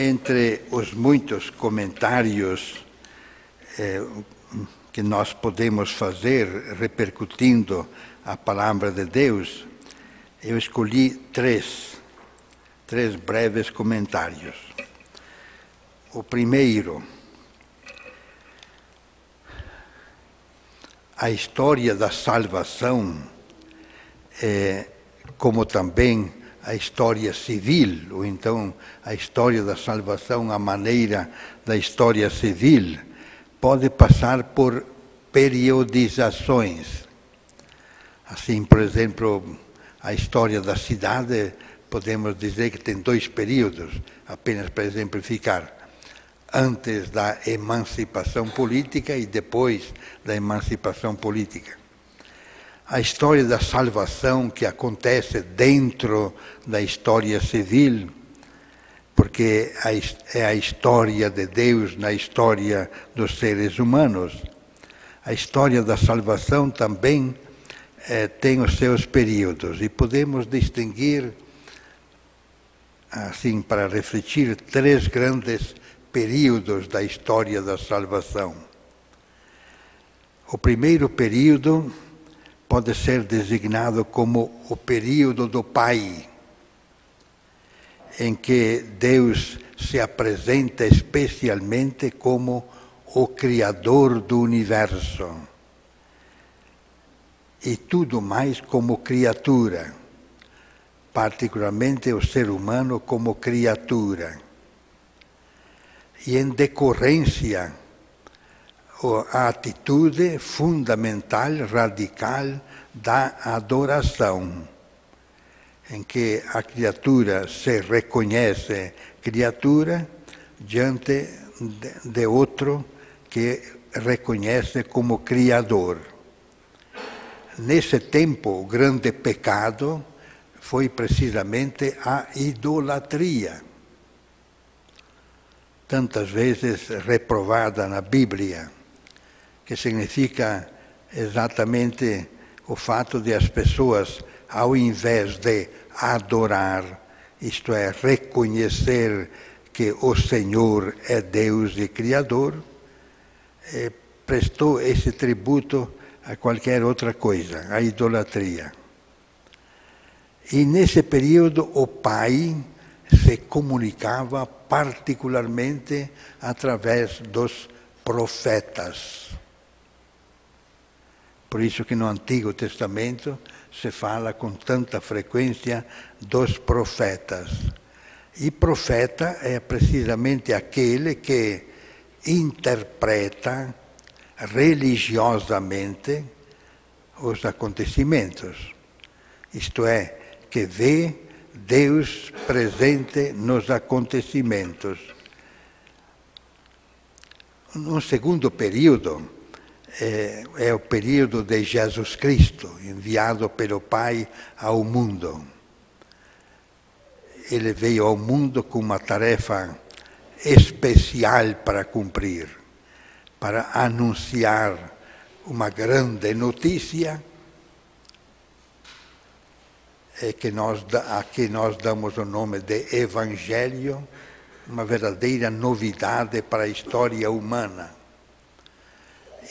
Entre os muitos comentários que nós podemos fazer repercutindo a palavra de Deus, eu escolhi três breves comentários. O primeiro, a história da salvação, como também a história civil, ou então a história da salvação, a maneira da história civil, pode passar por periodizações. Assim, por exemplo, a história da cidade, podemos dizer que tem 2 períodos, apenas para exemplificar. Antes da emancipação política e depois da emancipação política. A história da salvação que acontece dentro da história civil, porque é a história de Deus na história dos seres humanos. A história da salvação também tem os seus períodos e podemos distinguir, assim, para refletir, 3 grandes períodos da história da salvação. O primeiro período pode ser designado como o período do Pai, em que Deus se apresenta especialmente como o Criador do universo e tudo mais como criatura, particularmente o ser humano como criatura. E em decorrência, a atitude fundamental, radical da adoração, em que a criatura se reconhece criatura diante de outro que reconhece como Criador. Nesse tempo, o grande pecado foi precisamente a idolatria, tantas vezes reprovada na Bíblia, que significa exatamente o fato de as pessoas, ao invés de adorar, isto é, reconhecer que o Senhor é Deus e Criador, prestou esse tributo a qualquer outra coisa, a idolatria. E nesse período o Pai se comunicava particularmente através dos profetas. Por isso que no Antigo Testamento se fala com tanta frequência dos profetas. E profeta é precisamente aquele que interpreta religiosamente os acontecimentos. Isto é, que vê Deus presente nos acontecimentos. Um segundo período é o período de Jesus Cristo, enviado pelo Pai ao mundo. Ele veio ao mundo com uma tarefa especial para cumprir, para anunciar uma grande notícia a que nós damos o nome de Evangelho, uma verdadeira novidade para a história humana.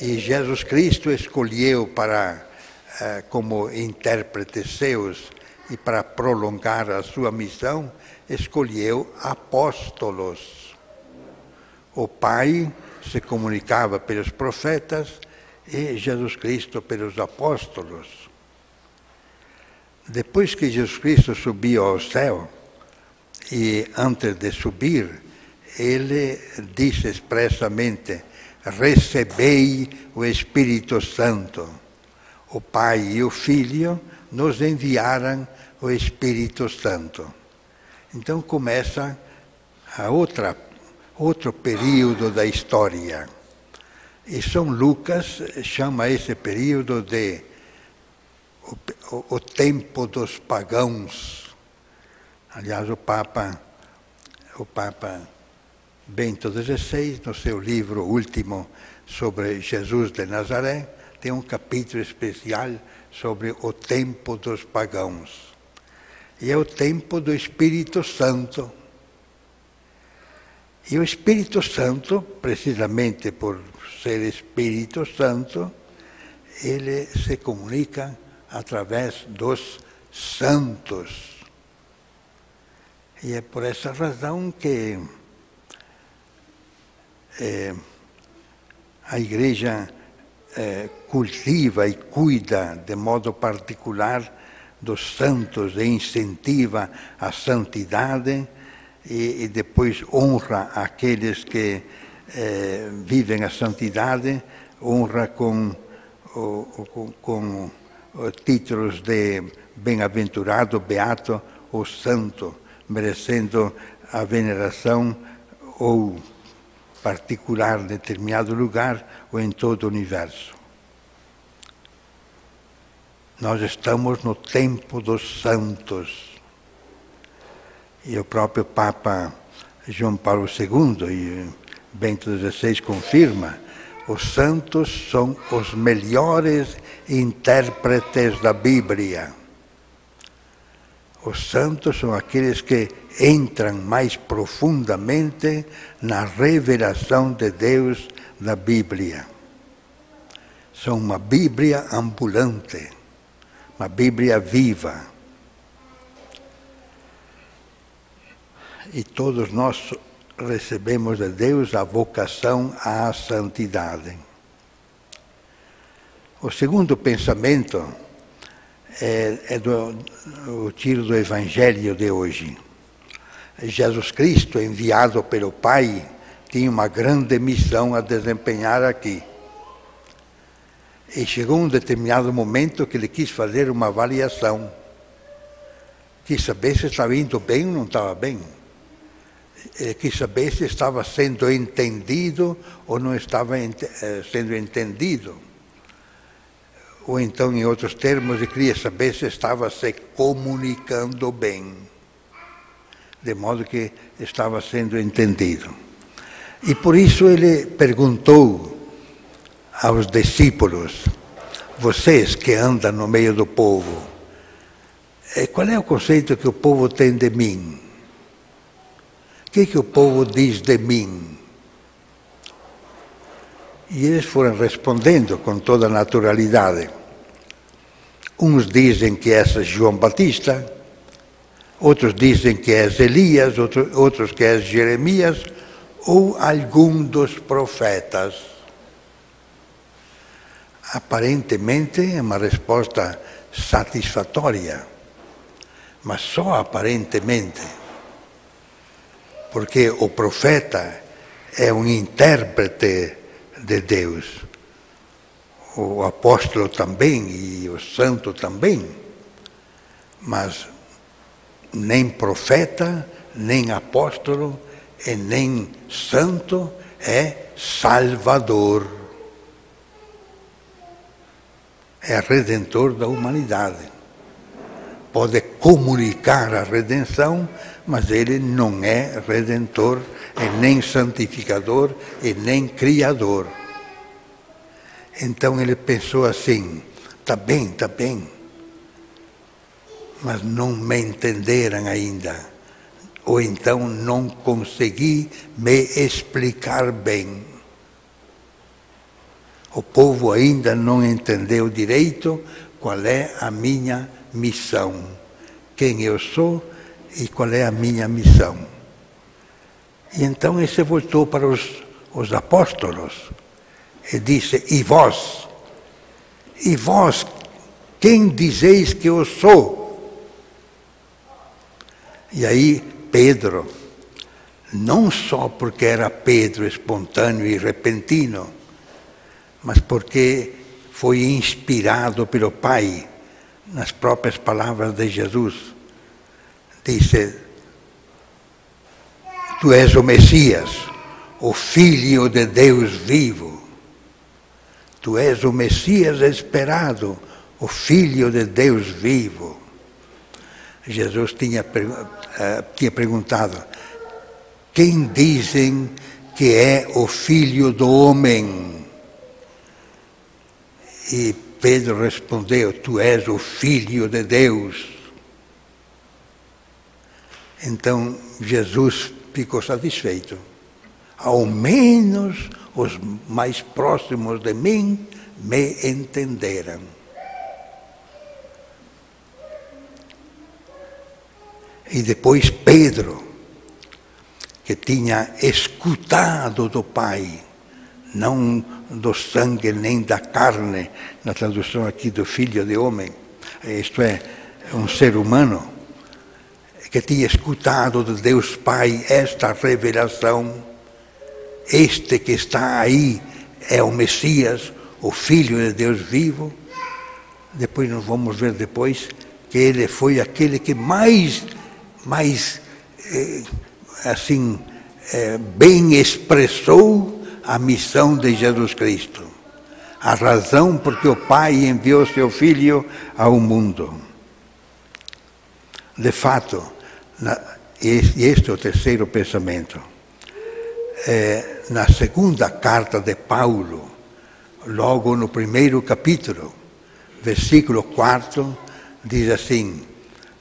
E Jesus Cristo escolheu como intérprete seus e para prolongar a sua missão, escolheu apóstolos. O Pai se comunicava pelos profetas e Jesus Cristo pelos apóstolos. Depois que Jesus Cristo subiu ao céu, e antes de subir, ele disse expressamente: recebei o Espírito Santo. O Pai e o Filho nos enviaram o Espírito Santo. Então começa outro período da história. E São Lucas chama esse período de o tempo dos pagãos. Aliás, o Papa Bento XVI, no seu livro último sobre Jesus de Nazaré, tem um capítulo especial sobre o tempo dos pagãos. E é o tempo do Espírito Santo. E o Espírito Santo, precisamente por ser Espírito Santo, ele se comunica através dos santos. E é por essa razão que a Igreja cultiva e cuida de modo particular dos santos e incentiva a santidade e depois honra aqueles que vivem a santidade, honra com títulos de bem-aventurado, beato ou santo, merecendo a veneração ou particular em determinado lugar ou em todo o universo. Nós estamos no tempo dos santos. E o próprio Papa João Paulo II e Bento XVI confirma: os santos são os melhores intérpretes da Bíblia. Os santos são aqueles que entram mais profundamente na revelação de Deus da Bíblia. São uma Bíblia ambulante, uma Bíblia viva. E todos nós recebemos de Deus a vocação à santidade. O segundo pensamento eu tiro do Evangelho de hoje. Jesus Cristo, enviado pelo Pai, tinha uma grande missão a desempenhar aqui. E chegou um determinado momento que ele quis fazer uma avaliação. Quis saber se estava indo bem ou não estava bem. Ele quis saber se estava sendo entendido ou não estava sendo entendido. Ou então, em outros termos, ele queria saber se estava se comunicando bem, de modo que estava sendo entendido. E por isso ele perguntou aos discípulos: vocês que andam no meio do povo, qual é o conceito que o povo tem de mim? O que o povo diz de mim? E eles foram respondendo com toda naturalidade. Uns dizem que és João Batista, outros dizem que és Elias, outros que és Jeremias, ou algum dos profetas. Aparentemente é uma resposta satisfatória, mas só aparentemente, porque o profeta é um intérprete de Deus, o apóstolo também e o santo também, mas nem profeta, nem apóstolo e nem santo é Salvador, é redentor da humanidade. Pode comunicar a redenção, mas ele não é redentor, e nem santificador, e nem criador. Então ele pensou assim: tá bem, mas não me entenderam ainda, ou então não consegui me explicar bem. O povo ainda não entendeu direito qual é a minha missão, quem eu sou e qual é a minha missão. E então ele se voltou para os apóstolos e disse: e vós, quem dizeis que eu sou? E aí Pedro, não só porque era Pedro espontâneo e repentino, mas porque foi inspirado pelo Pai, nas próprias palavras de Jesus, disse: tu és o Messias, o Filho de Deus vivo. Tu és o Messias esperado, o Filho de Deus vivo. Jesus tinha perguntado: quem dizem que é o Filho do Homem? E Pedro respondeu: tu és o Filho de Deus. Então Jesus ficou satisfeito. ao menos os mais próximos de mim me entenderam. E depois Pedro, que tinha escutado do Pai, não do sangue nem da carne, na tradução aqui do Filho de Homem, isto é, um ser humano, que tinha escutado de Deus Pai esta revelação, este que está aí é o Messias, o Filho de Deus vivo. Depois nós vamos ver depois que ele foi aquele que mais bem expressou a missão de Jesus Cristo. A razão porque o Pai enviou seu Filho ao mundo. De fato, este é o terceiro pensamento. Na segunda carta de Paulo, logo no primeiro capítulo, versículo 4, diz assim: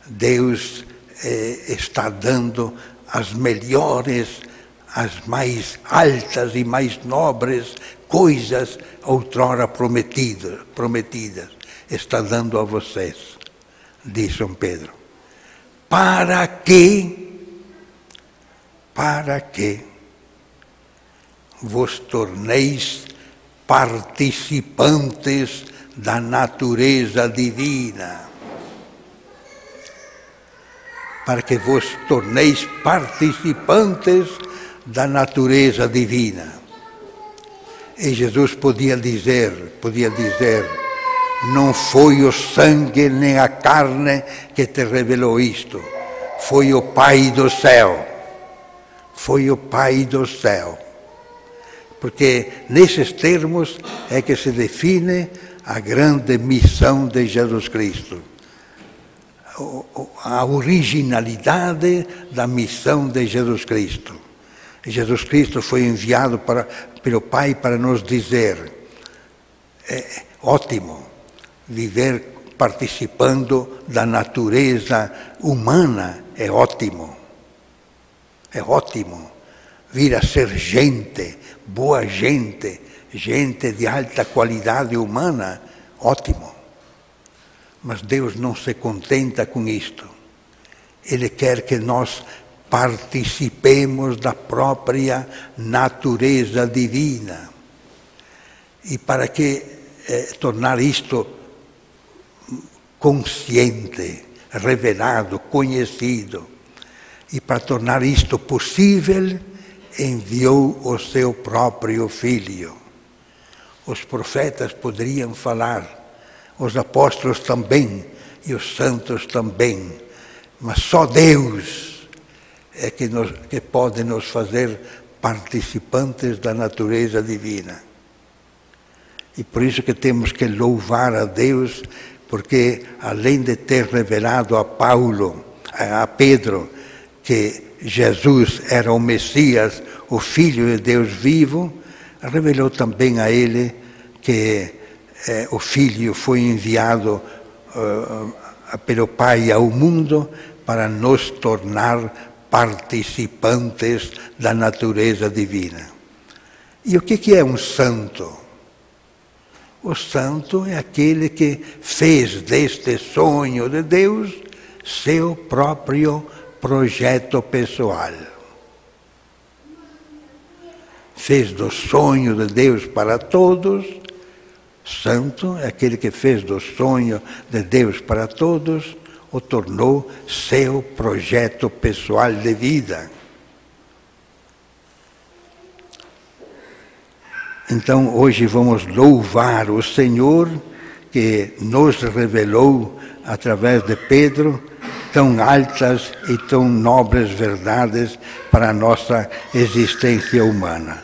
Deus está dando as melhores, as mais altas e mais nobres coisas outrora prometidas. Está dando a vocês, diz São Pedro. Para que vos torneis participantes da natureza divina. Para que vos torneis participantes da natureza divina. E Jesus podia dizer, não foi o sangue nem a carne que te revelou isto, foi o Pai do céu. Foi o Pai do céu. Porque nesses termos é que se define a grande missão de Jesus Cristo. A originalidade da missão de Jesus Cristo. Jesus Cristo foi enviado pelo Pai para nos dizer: é ótimo viver participando da natureza humana, é ótimo. É ótimo vir a ser gente, boa gente, gente de alta qualidade humana, ótimo. Mas Deus não se contenta com isto. Ele quer que nós participemos da própria natureza divina. E para que tornar isto consciente, revelado, conhecido, e para tornar isto possível, enviou o seu próprio Filho. Os profetas poderiam falar, os apóstolos também, e os santos também, mas só Deus é que pode nos fazer participantes da natureza divina. E por isso que temos que louvar a Deus, porque além de ter revelado a Pedro, que Jesus era o Messias, o Filho de Deus vivo, revelou também a ele que o Filho foi enviado pelo Pai ao mundo para nos tornar participantes da natureza divina. E o que é um santo? O santo é aquele que fez deste sonho de Deus seu próprio projeto pessoal. Fez do sonho de Deus para todos. Santo é aquele que fez do sonho de Deus para todos, o tornou seu projeto pessoal de vida. Então, hoje vamos louvar o Senhor que nos revelou, através de Pedro, tão altas e tão nobres verdades para a nossa existência humana.